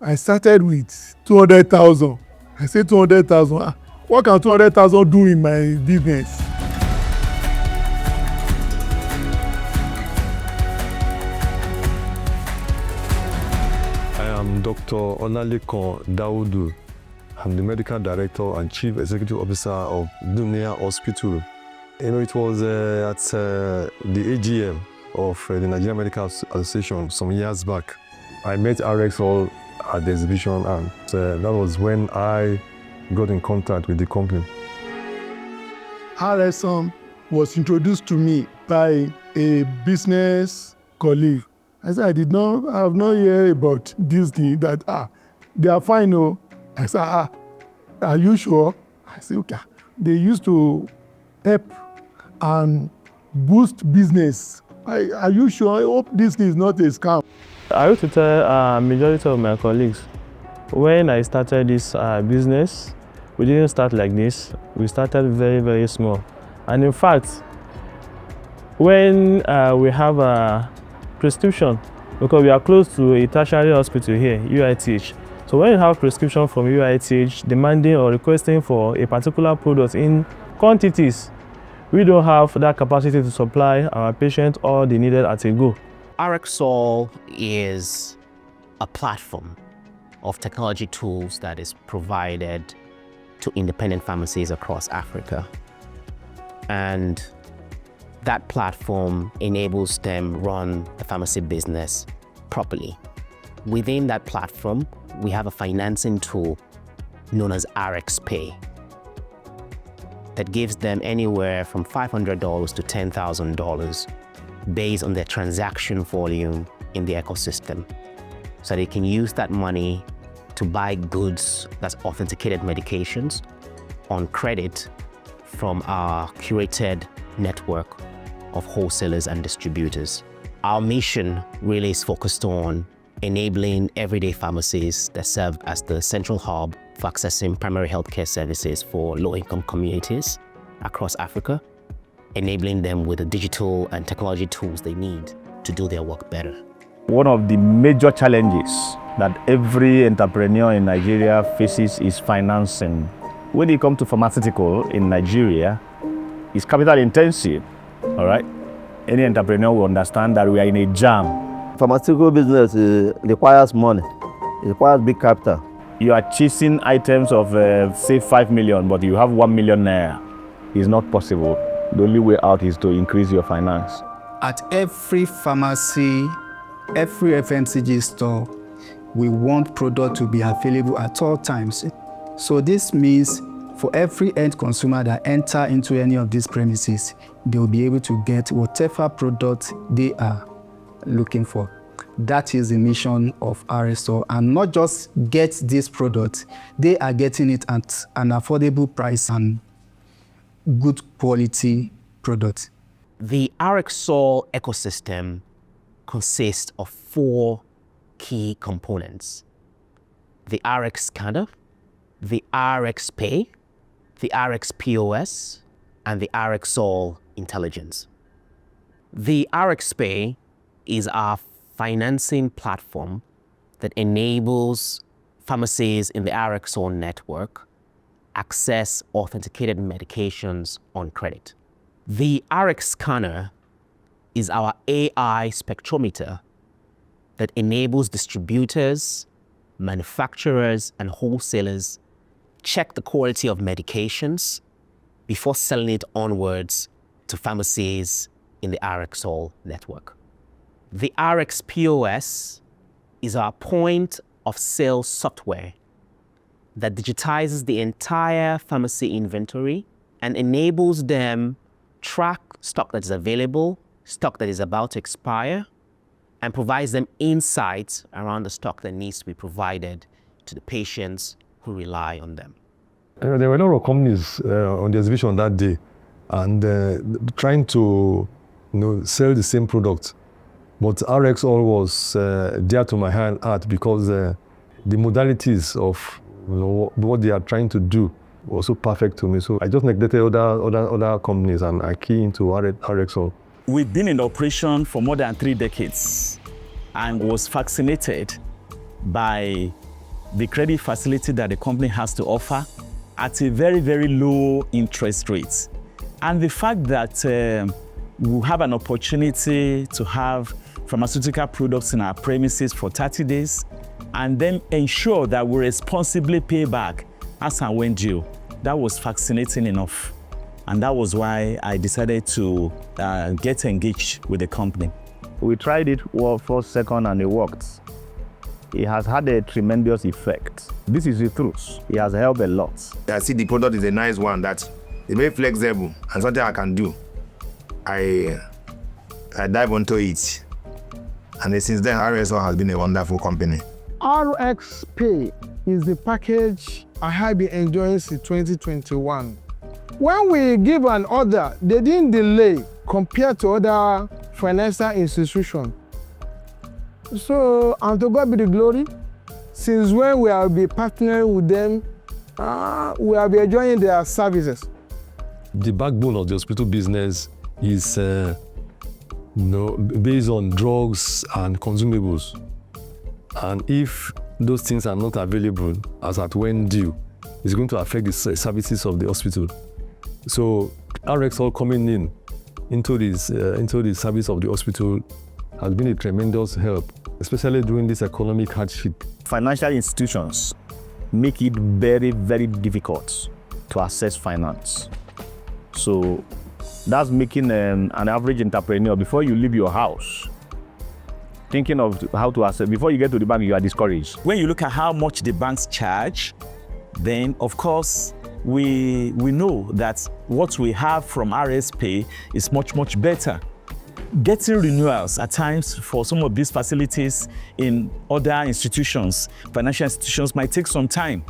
I started with 200,000. I said 200,000. What can 200,000 do in my business? I am Dr. Olalekan Daudu. I'm the Medical Director and Chief Executive Officer of Dunia Hospital. It was at the AGM of the Nigerian Medical Association some years back. I met RXall at the exhibition, and that was when I got in contact with the company. RXall was introduced to me by a business colleague. I said, I have not heard about this thing, that they are fine. Oh. I said, are you sure? I said, okay. They used to help and boost business. Are you sure? I hope this is not a scam. I used to tell majority of my colleagues, when I started this business, we didn't start like this. We started very, very small. And in fact, when we have a prescription, because we are close to a tertiary hospital here, UITH. So when you have prescription from UITH demanding or requesting for a particular product in quantities, we don't have that capacity to supply our patient all the needed at a go. RXall is a platform of technology tools that is provided to independent pharmacies across Africa. And that platform enables them run the pharmacy business properly. Within that platform, we have a financing tool known as RxPay that gives them anywhere from $500 to $10,000 based on their transaction volume in the ecosystem. So they can use that money to buy goods, that's authenticated medications, on credit from our curated network of wholesalers and distributors. Our mission really is focused on enabling everyday pharmacies that serve as the central hub for accessing primary healthcare services for low-income communities across Africa, enabling them with the digital and technology tools they need to do their work better. One of the major challenges that every entrepreneur in Nigeria faces is financing. When it comes to pharmaceutical in Nigeria, it's capital intensive, all right? Any entrepreneur will understand that we are in a jam. Pharmaceutical business requires money. It requires big capital. You are chasing items of, say, 5 million, but you have 1 million naira. It's not possible. The only way out is to increase your finance. At every pharmacy, every FMCG store, we want product to be available at all times. So this means for every end consumer that enter into any of these premises, they will be able to get whatever product they are looking for. That is the mission of RXall, and not just get this product, they are getting it at an affordable price and good quality product. The RXall ecosystem consists of 4 key components: the RX scanner, the RxPay, the RxPOS, and the RXall intelligence. The RxPay is our financing platform that enables pharmacies in the RXall network access authenticated medications on credit. The RX scanner is our AI spectrometer that enables distributors, manufacturers, and wholesalers check the quality of medications before selling it onwards to pharmacies in the RXall network. The RxPOS is our point of sale software that digitizes the entire pharmacy inventory and enables them track stock that is available, stock that is about to expire, and provides them insights around the stock that needs to be provided to the patients who rely on them. There were a lot of companies on the exhibition that day, and trying to sell the same product. But RXall was dear to my heart because the modalities of what they are trying to do was so perfect to me. So I just neglected other companies, and I key into RXall. We've been in operation for more than 3 decades and was fascinated by the credit facility that the company has to offer at a very, very low interest rate. And the fact that we have an opportunity to have pharmaceutical products in our premises for 30 days and then ensure that we responsibly pay back as and when due, that was fascinating enough. And that was why I decided to get engaged with the company. We tried it for a second and it worked. It has had a tremendous effect. This is the truth. It has helped a lot. I see the product is a nice one that is very flexible and something I can do. I dive into it. And since then, RSO has been a wonderful company. RX Pay is the package I have been enjoying since 2021. When we give an order, they didn't delay compared to other financial institutions. So, and to God be the glory, since when we have been partnering with them, we have been enjoying their services. The backbone of the hospital business is based on drugs and consumables. And if those things are not available as at when due, it's going to affect the services of the hospital. So RX all coming into the service of the hospital has been a tremendous help, especially during this economic hardship. Financial institutions make it very, very difficult to access finance. So that's making an average entrepreneur, before you leave your house, thinking of how to access, before you get to the bank, you are discouraged. When you look at how much the banks charge, then of course, we know that what we have from RSP is much, much better. Getting renewals at times for some of these facilities in other institutions, financial institutions, might take some time.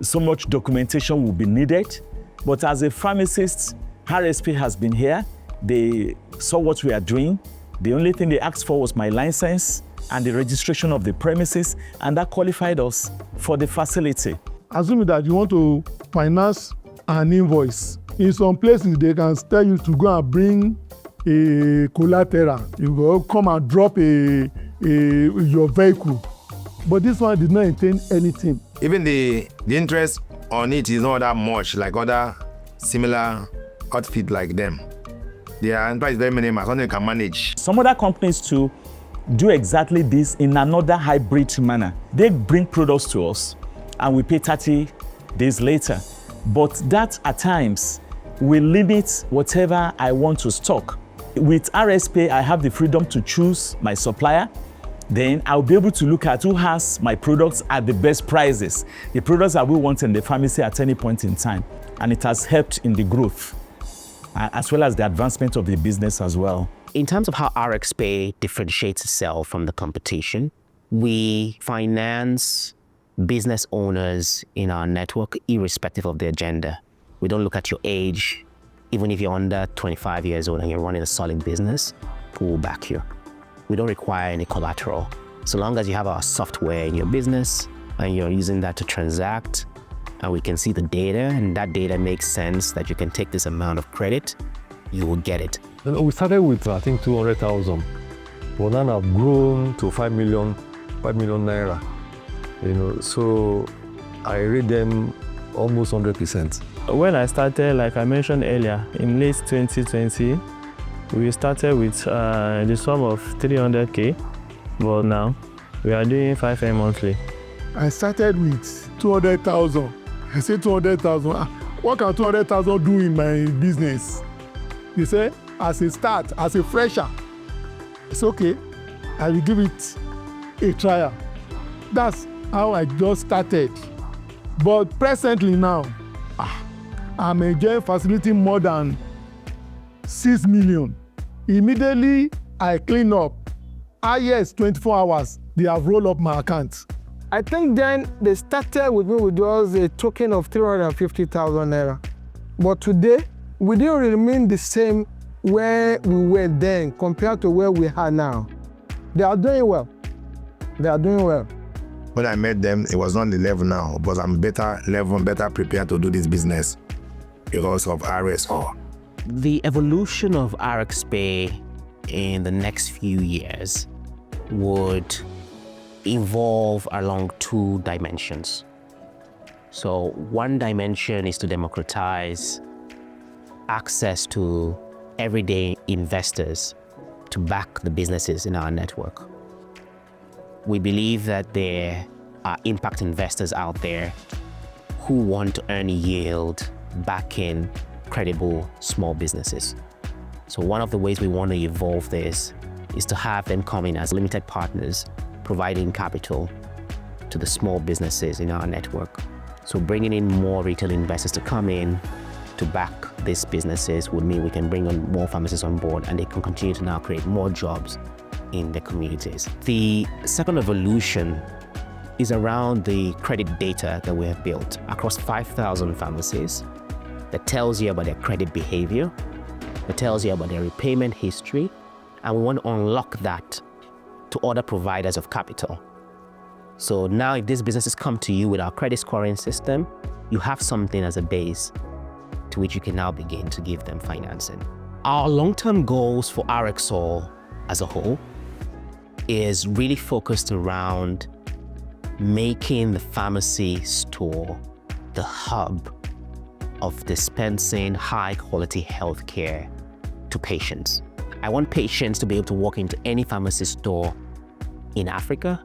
So much documentation will be needed. But as a pharmacist, RSP has been here. They saw what we are doing. The only thing they asked for was my license and the registration of the premises, and that qualified us for the facility. Assuming that you want to finance an invoice, in some places they can tell you to go and bring a collateral. You go come and drop your vehicle. But this one did not intend anything. Even the interest on it is not that much like other similar outfit like them. Their enterprise is very minimal, something you can manage. Some other companies too do exactly this in another hybrid manner. They bring products to us and we pay 30 days later. But that at times will limit whatever I want to stock. With RSP, I have the freedom to choose my supplier. Then I'll be able to look at who has my products at the best prices, the products that we want in the pharmacy at any point in time. And it has helped in the growth, as well as the advancement of the business as well. In terms of how RxPay differentiates itself from the competition, we finance business owners in our network irrespective of their gender. We don't look at your age. Even if you're under 25 years old and you're running a solid business, we'll back you. We don't require any collateral. So long as you have our software in your business and you're using that to transact, and we can see the data, and that data makes sense that you can take this amount of credit, you will get it. We started with, I think, 200,000. But now I've grown to 5 million naira. So I rate them almost 100%. When I started, like I mentioned earlier, in late 2020, we started with the sum of 300K, but now we are doing 5M monthly. I started with 200,000. I said 200,000. What can 200,000 do in my business? They say, as a start, as a fresher, it's okay. I will give it a trial. That's how I just started. But presently now, I'm enjoying facility more than 6 million. Immediately, I clean up. Yes, 24 hours, they have rolled up my account. I think then they started with me with just a token of 350,000 naira. But today, we didn't remain the same where we were then compared to where we are now. They are doing well. They are doing well. When I met them, it was not the level now, but I'm better prepared to do this business because of RSO. The evolution of RxPay in the next few years would evolve along two dimensions. So one dimension is to democratize access to everyday investors to back the businesses in our network. We believe that there are impact investors out there who want to earn yield backing credible small businesses. So one of the ways we want to evolve this is to have them come in as limited partners, providing capital to the small businesses in our network. So bringing in more retail investors to come in to back these businesses would mean we can bring on more pharmacists on board, and they can continue to now create more jobs in the communities. The second evolution is around the credit data that we have built across 5,000 pharmacies that tells you about their credit behavior, that tells you about their repayment history, and we want to unlock that to other providers of capital. So now if these businesses come to you with our credit scoring system, you have something as a base to which you can now begin to give them financing. Our long-term goals for RxAll as a whole is really focused around making the pharmacy store the hub of dispensing high-quality healthcare to patients. I want patients to be able to walk into any pharmacy store in Africa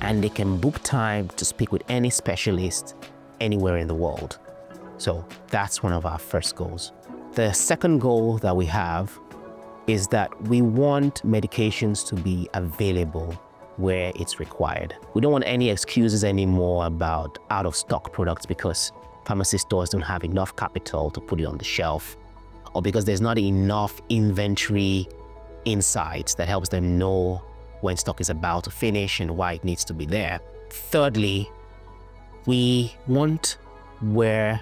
and they can book time to speak with any specialist anywhere in the world. So that's one of our first goals. The second goal that we have is that we want medications to be available where it's required. We don't want any excuses anymore about out-of-stock products because pharmacy stores don't have enough capital to put it on the shelf, or because there's not enough inventory insights that helps them know when stock is about to finish and why it needs to be there. Thirdly, we want where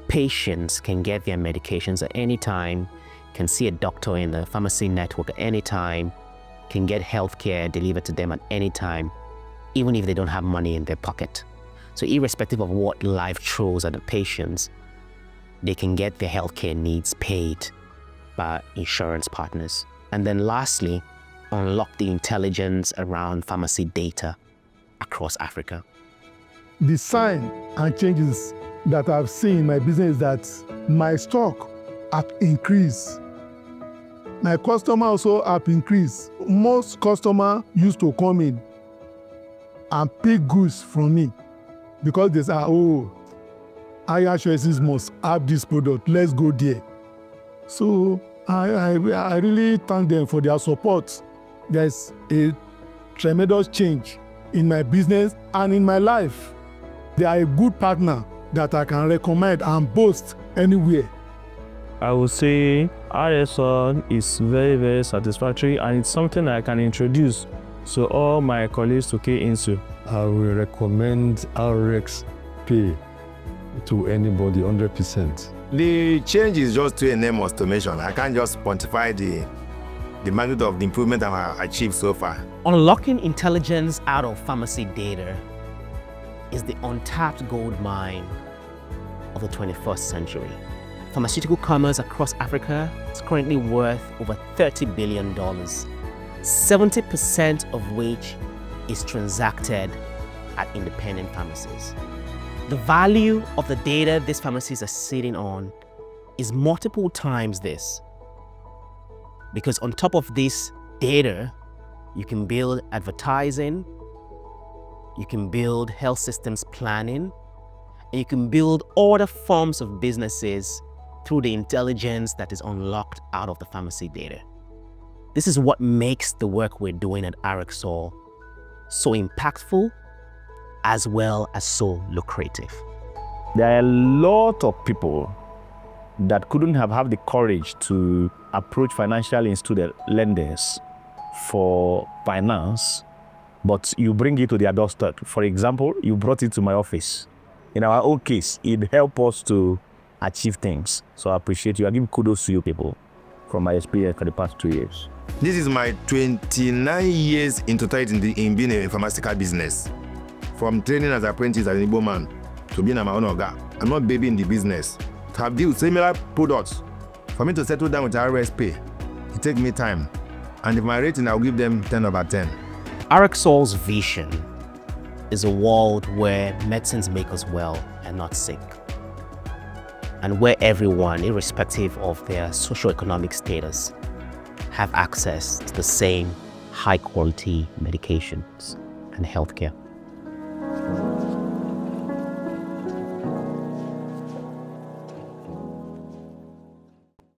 patients can get their medications at any time, can see a doctor in the pharmacy network at any time, can get healthcare delivered to them at any time, even if they don't have money in their pocket. So irrespective of what life throws at the patients, they can get their healthcare needs paid by insurance partners. And then lastly, unlock the intelligence around pharmacy data across Africa. The sign and changes that I've seen in my business is that my stock have increased. My customer also have increased. Most customers used to come in and pick goods from me because they say, oh, higher choices must have this product, let's go there. So I really thank them for their support. There's a tremendous change in my business and in my life. They are a good partner that I can recommend and boast anywhere. I would say RxAll is very, very satisfactory, and it's something I can introduce to all my colleagues to key into. I will recommend RX Pay to anybody 100%. The change is just to a name automation. I can't just quantify the magnitude of the improvement I've achieved so far. Unlocking intelligence out of pharmacy data is the untapped gold mine of the 21st century. Pharmaceutical commerce across Africa is currently worth over $30 billion, 70% of which is transacted at independent pharmacies. The value of the data these pharmacies are sitting on is multiple times this, because on top of this data, you can build advertising, you can build health systems planning, and you can build other forms of businesses through the intelligence that is unlocked out of the pharmacy data. This is what makes the work we're doing at RxAll so impactful as well as so lucrative. There are a lot of people that couldn't have the courage to approach financial institute lenders for finance, but you bring it to their doorstep. For example, you brought it to my office. In our own case, it helped us to achieve things. So I appreciate you. I give kudos to you people from my experience for the past 2 years. This is my 29 years in totality in being a pharmaceutical business. From training as an apprentice as an Igbo man to being my own oga. I'm not baby in the business. To have dealt with similar products, for me to settle down with RSP, it takes me time. And if my rating, I'll give them 10 over 10. RxSol's vision is a world where medicines make us well and not sick, and where everyone, irrespective of their socioeconomic status, have access to the same high-quality medications and healthcare.